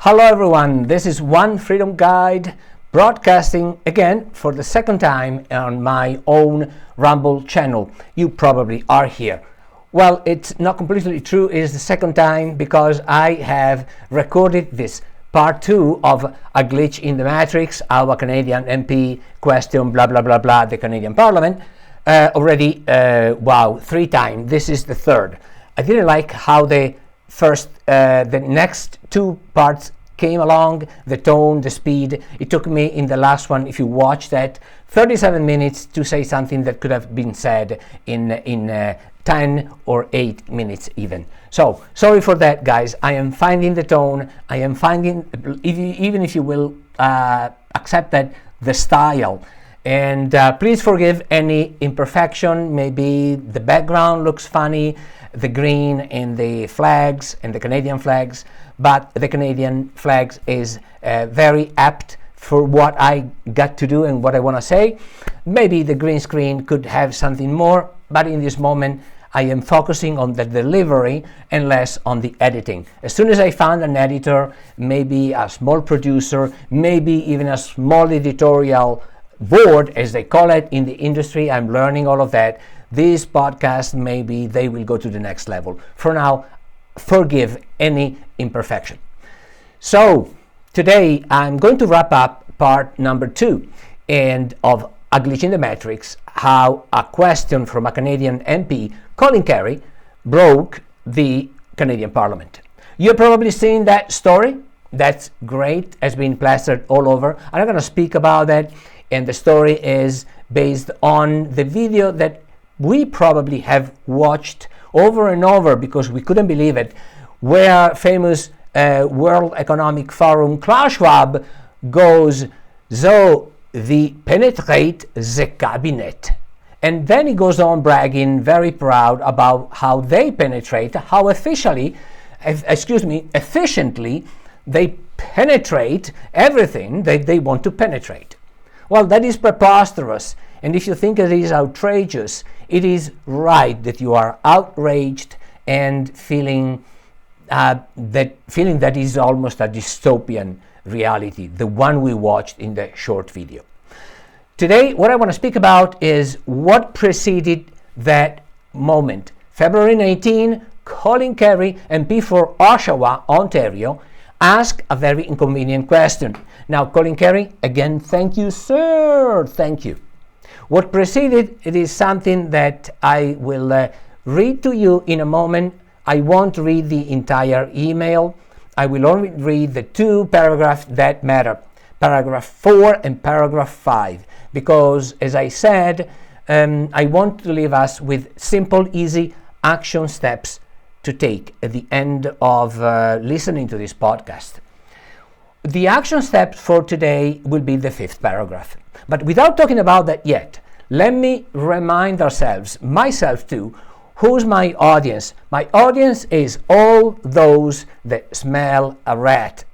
Hello everyone, this is One Freedom Guide broadcasting again for the second time on my own Rumble channel. You probably are here. Well, it's not completely true, it is the second time because I have recorded this part 2 of A Glitch in the Matrix, our Canadian MP question, blah blah blah blah, the Canadian Parliament, already, 3 times. This is the third. I didn't like how the next 2 parts came along, the tone, the speed. It took me in the last one, if you watch that, 37 minutes to say something that could have been said in 10 or 8 minutes even. So, sorry for that, guys. I am finding the tone. I am finding, even if you will accept that, the style. And please forgive any imperfection. Maybe the background looks funny, the green and the flags and the Canadian flags, but the Canadian flags is very apt for what I got to do and what I want to say. Maybe the green screen could have something more, but in this moment I am focusing on the delivery and less on the editing. As soon as I found an editor, maybe a small producer, maybe even a small editorial board, as they call it in the industry, I'm learning all of that. These podcasts, maybe they will go to the next level. For now, forgive any imperfection. So today I'm going to wrap up part number 2 and of A Glitch in the Matrix, how a question from a Canadian MP, Colin Carrie, broke the Canadian Parliament. You've probably seen that story. That's great. It's been plastered all over. I'm not going to speak about that. And the story is based on the video that we probably have watched over and over because we couldn't believe it, where famous World Economic Forum Klaus Schwab goes, so they penetrate the cabinet. And then he goes on bragging, very proud about how they penetrate, how efficiently they penetrate everything that they want to penetrate. Well, that is preposterous. And if you think it is outrageous, it is right that you are outraged and feeling that is almost a dystopian reality, the one we watched in the short video. Today, what I want to speak about is what preceded that moment. February 19, Colin Carrie, MP for Oshawa, Ontario, asked a very inconvenient question. Now, Colin Carrie, again, thank you, sir. Thank you. What preceded, it is something that I will read to you in a moment. I won't read the entire email. I will only read the 2 paragraphs that matter, paragraph 4 and paragraph 5, because, as I said, I want to leave us with simple, easy action steps to take at the end of listening to this podcast. The action steps for today will be the 5th paragraph. But without talking about that yet, let me remind ourselves, myself too, who's my audience? My audience is all those that smell a rat.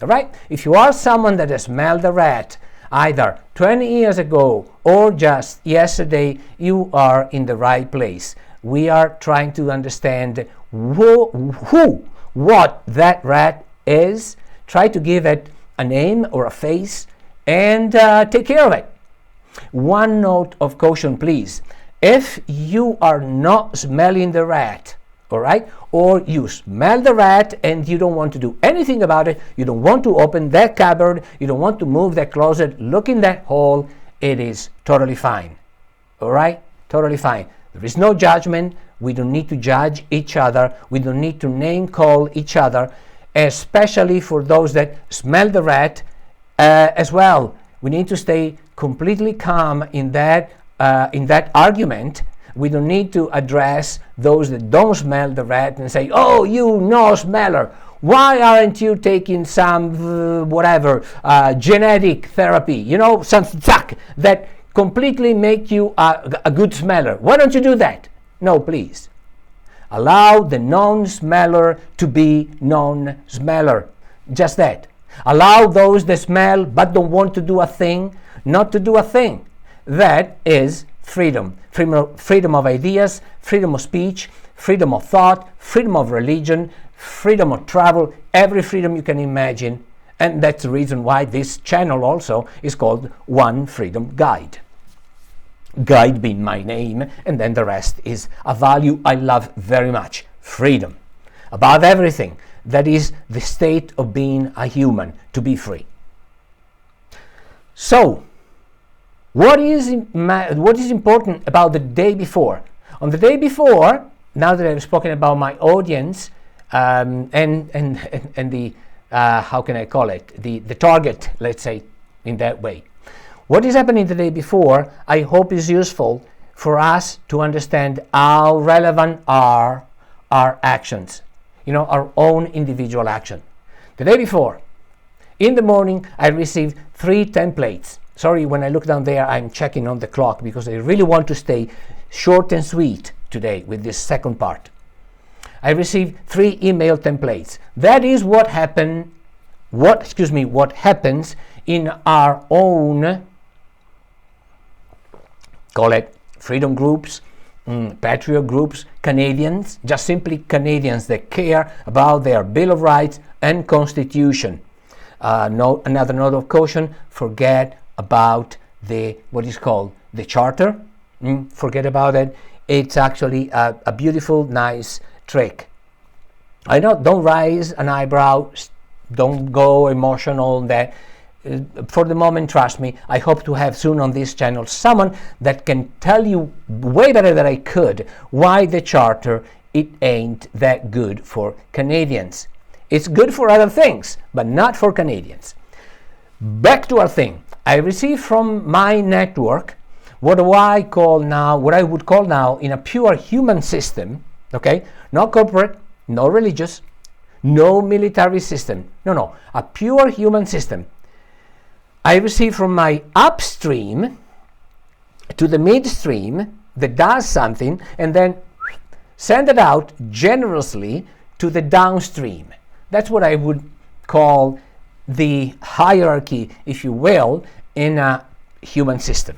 All right? If you are someone that has smelled a rat, either 20 years ago or just yesterday, you are in the right place. We are trying to understand what that rat is, try to give it a name or a face, and take care of it. One note of caution, please. If you are not smelling the rat, all right, or you smell the rat and you don't want to do anything about it, you don't want to open that cupboard, you don't want to move that closet, look in that hole, it is totally fine. All right? Totally fine. There is no judgment. We don't need to judge each other. We don't need to name call each other, especially for those that smell the rat as well. We need to stay completely calm in that argument. We don't need to address those that don't smell the rat and say, oh, you no smeller, why aren't you taking some genetic therapy, something that completely make you a good smeller. Why don't you do that? No, please. Allow the non-smeller to be non-smeller. Just that. Allow those that smell but don't want to do a thing, not to do a thing. That is freedom. Freedom of ideas, freedom of speech, freedom of thought, freedom of religion, freedom of travel, every freedom you can imagine. And that's the reason why this channel also is called One Freedom Guide. Guide being my name, and then the rest is a value I love very much. Freedom. Above everything, that is the state of being a human, to be free. So, what is important about the day before? On the day before, now that I've spoken about my audience and the how can I call it, the target, let's say, in that way. What is happening the day before, I hope is useful for us to understand how relevant are our actions, our own individual action. The day before, in the morning, I received 3 templates. Sorry, when I look down there, I'm checking on the clock because I really want to stay short and sweet today with this second part. I received 3 email templates. That is what happens in our own, call it freedom groups, patriot groups, Canadians, just simply Canadians that care about their Bill of Rights and Constitution. Another note of caution, forget about what is called the Charter. Forget about it. It's actually a beautiful, nice trick. I know, don't raise an eyebrow, don't go emotional on that. For the moment, trust me, I hope to have soon on this channel someone that can tell you way better than I could why the Charter, it ain't that good for Canadians. It's good for other things, but not for Canadians. Back to our thing. I received from my network what I would call now in a pure human system, okay? Not corporate, no religious, no military system. No, a pure human system. I receive from my upstream to the midstream that does something and then send it out generously to the downstream. That's what I would call the hierarchy, if you will, in a human system.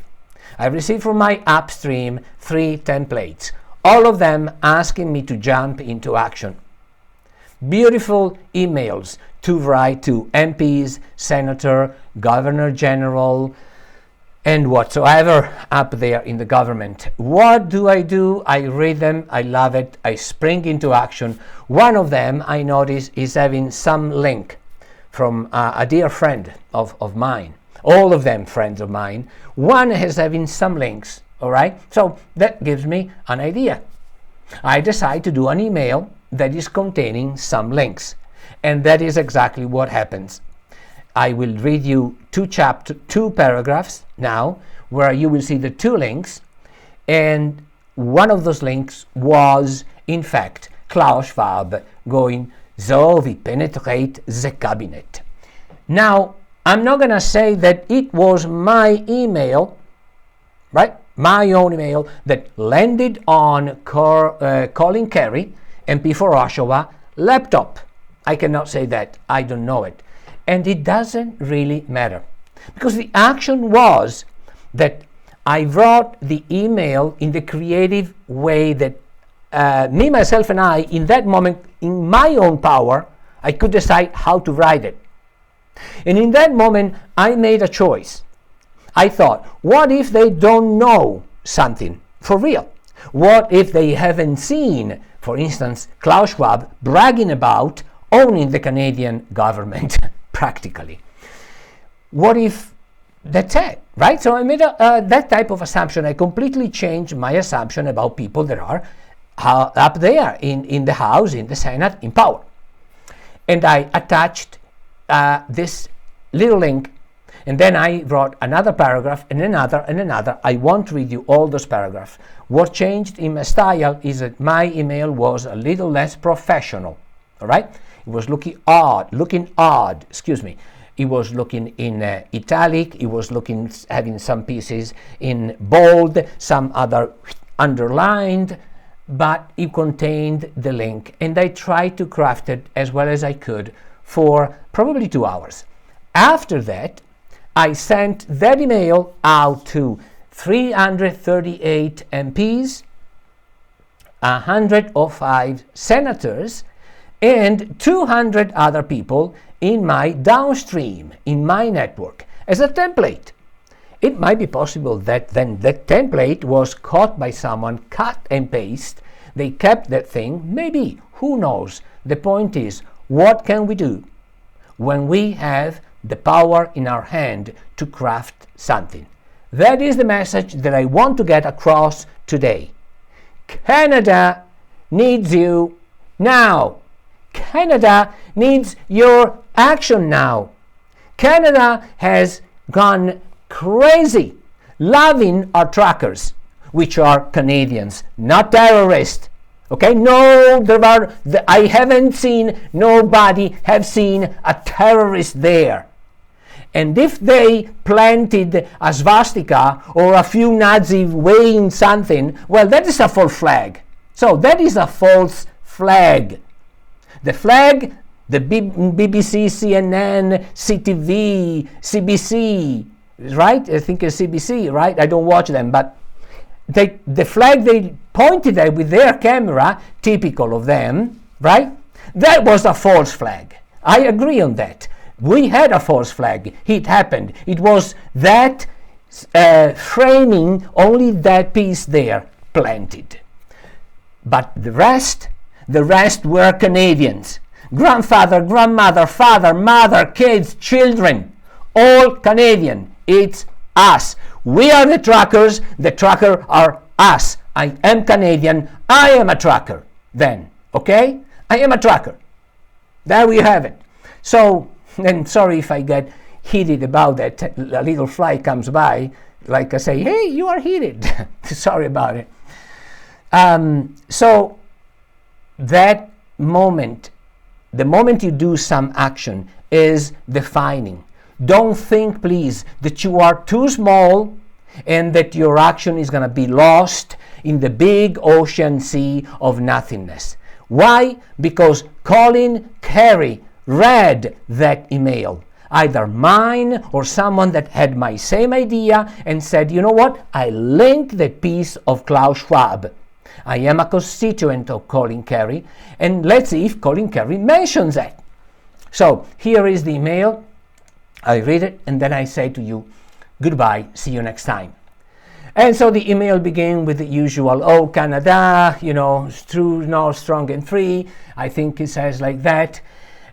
I received from my upstream 3 templates, all of them asking me to jump into action. Beautiful emails to write to MPs, Senator, Governor General, and whatsoever up there in the government. What do? I read them, I love it, I spring into action. One of them I notice is having some link from a dear friend of mine. All of them friends of mine. One is having some links, all right? So that gives me an idea. I decide to do an email that is containing some links. And that is exactly what happens. I will read you 2 paragraphs now, where you will see the 2 links. And one of those links was, in fact, Klaus Schwab going, "So we penetrate the cabinet." Now, I'm not going to say that it was my email, right? My own email that landed on Colin Carrie, MP for Oshawa, laptop. I cannot say that. I don't know it. And it doesn't really matter. Because the action was that I wrote the email in the creative way that me, myself, and I, in that moment, in my own power, I could decide how to write it. And in that moment, I made a choice. I thought, what if they don't know something for real? What if they haven't seen, for instance, Klaus Schwab bragging about owning the Canadian government, practically? What if that's it, right? So I made that type of assumption. I completely changed my assumption about people that are up there in the House, in the Senate, in power. And I attached this little link, and then I wrote another paragraph and another and another. I won't read you all those paragraphs. What changed in my style is that my email was a little less professional, all right? It was looking odd, excuse me. It was looking in italic, it was having some pieces in bold, some other underlined, but it contained the link, and I tried to craft it as well as I could for probably 2 hours. After that, I sent that email out to 338 MPs, 105 senators, and 200 other people in my downstream, in my network, as a template. It might be possible that then that template was caught by someone, cut and paste. They kept that thing. Maybe, who knows? The point is, what can we do when we have the power in our hand to craft something? That is the message that I want to get across today. Canada needs you now. Canada needs your action now. Canada has gone crazy, loving our truckers, which are Canadians, not terrorists. Okay, no, I haven't seen, nobody have seen a terrorist there. And if they planted a swastika or a few Nazi weighing something, well, that is a false flag. So that is a false flag. The flag, the BBC, CNN, CTV, CBC, right? I think it's CBC, right? I don't watch them, but the flag they pointed at with their camera, typical of them, right? That was a false flag. I agree on that. We had a false flag. It happened. It was that framing, only that piece there planted. But the rest were Canadians. Grandfather, grandmother, father, mother, kids, children, all Canadian. It's us. We are the truckers. The trucker are us. I am Canadian. I am a trucker then. Okay? I am a trucker. There we have it. So, and sorry if I get heated about that. A little fly comes by, like I say, hey, you are heated. Sorry about it. So that moment, the moment you do some action, is defining. Don't think, please, that you are too small and that your action is going to be lost in the big ocean sea of nothingness. Why? Because Colin Carrie read that email, either mine or someone that had my same idea, and said, you know what? I linked that piece of Klaus Schwab. I am a constituent of Colin Carrie, and let's see if Colin Carrie mentions it. So here is the email. I read it, and then I say to you, goodbye, see you next time. And so the email began with the usual, oh, Canada, you know, true, no, strong and free. I think it says like that.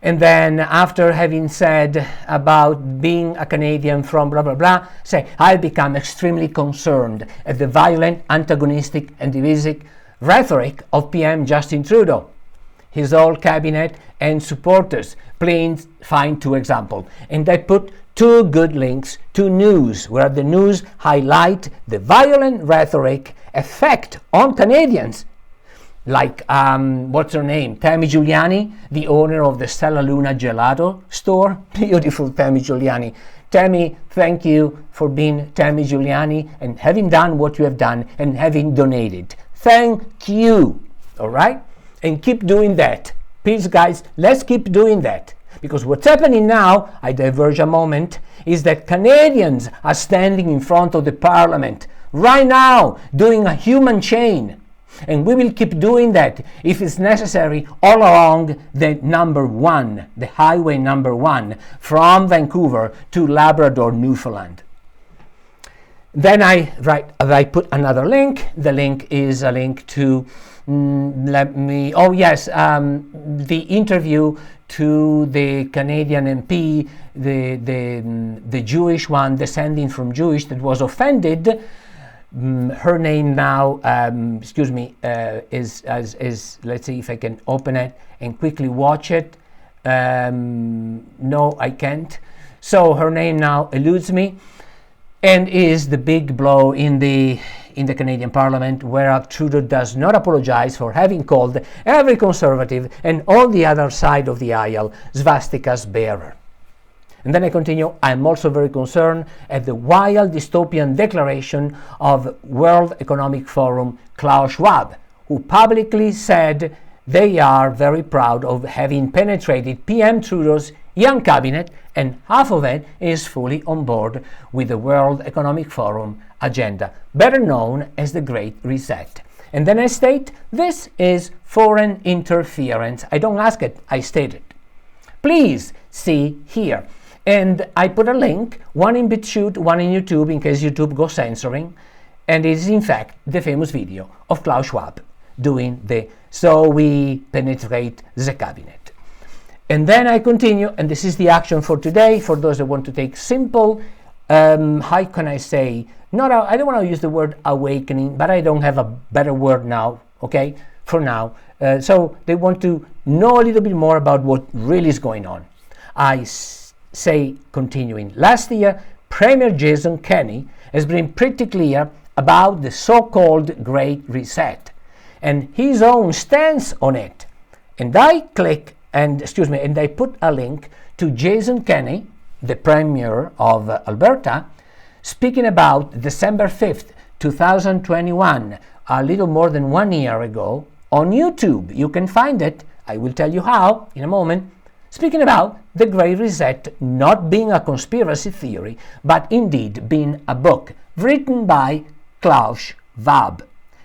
And then after having said about being a Canadian from blah, blah, blah, say, I become extremely concerned at the violent, antagonistic, and divisive rhetoric of PM Justin Trudeau, his whole cabinet and supporters. Please find two examples. And I put two good links to news, where the news highlight the violent rhetoric effect on Canadians. Like, what's her name? Tammy Giuliani, the owner of the Stella Luna Gelato store. Beautiful Tammy Giuliani. Tammy, thank you for being Tammy Giuliani and having done what you have done and having donated. Thank you. All right? And keep doing that. Please, guys, let's keep doing that. Because what's happening now, I diverge a moment, is that Canadians are standing in front of the Parliament right now doing a human chain. And we will keep doing that if it's necessary all along the number one, the highway number one, from Vancouver to Labrador, Newfoundland. Then I put another link. The link is a link to, the interview to the Canadian MP, the Jewish one, descending from Jewish, that was offended. Her name now, is let's see if I can open it and quickly watch it. No, I can't. So her name now eludes me, and is the big blow in the Canadian Parliament, where Trudeau does not apologize for having called every conservative and on the other side of the aisle swastika's bearer. And then I continue, I'm also very concerned at the wild dystopian declaration of World Economic Forum Klaus Schwab, who publicly said they are very proud of having penetrated PM Trudeau's young cabinet, and half of it is fully on board with the World Economic Forum agenda, better known as the Great Reset. And then I state, this is foreign interference. I don't ask it, I state it. Please see here. And I put a link, one in BitChute, one in YouTube, in case YouTube goes censoring. And it is in fact the famous video of Klaus Schwab doing the "So we penetrate the cabinet." And then I continue, and this is the action for today, for those that want to take simple, how can I say, I don't want to use the word awakening, but I don't have a better word now, okay, for now. So they want to know a little bit more about what really is going on. I say, continuing, last year, Premier Jason Kenney has been pretty clear about the so-called Great Reset and his own stance on it. And I put a link to Jason Kenney, the Premier of Alberta, speaking about December 5th, 2021, a little more than 1 year ago, on YouTube. You can find it. I will tell you how in a moment. Speaking about the Great Reset not being a conspiracy theory, but indeed being a book written by Klaus Schwab.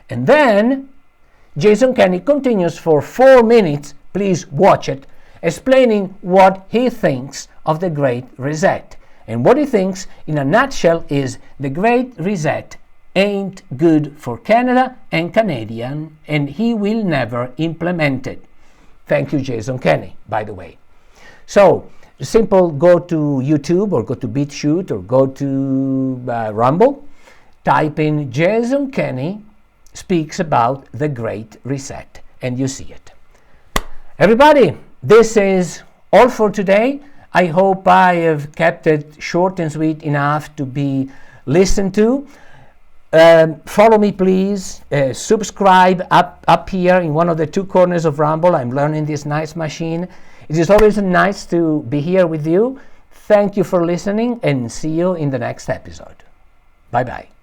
And then Jason Kenney continues for 4 minutes, please watch it, explaining what he thinks of the Great Reset. And what he thinks, in a nutshell, is the Great Reset ain't good for Canada and Canadian, and he will never implement it. Thank you, Jason Kenney, by the way. So, simple, go to YouTube or go to BitChute or go to Rumble, type in Jason Kenney speaks about the Great Reset, and you see it. Everybody, this is all for today. I hope I have kept it short and sweet enough to be listened to. Follow me, please. Subscribe up here in one of the 2 corners of Rumble. I'm learning this nice machine. It is always nice to be here with you. Thank you for listening, and see you in the next episode. Bye-bye.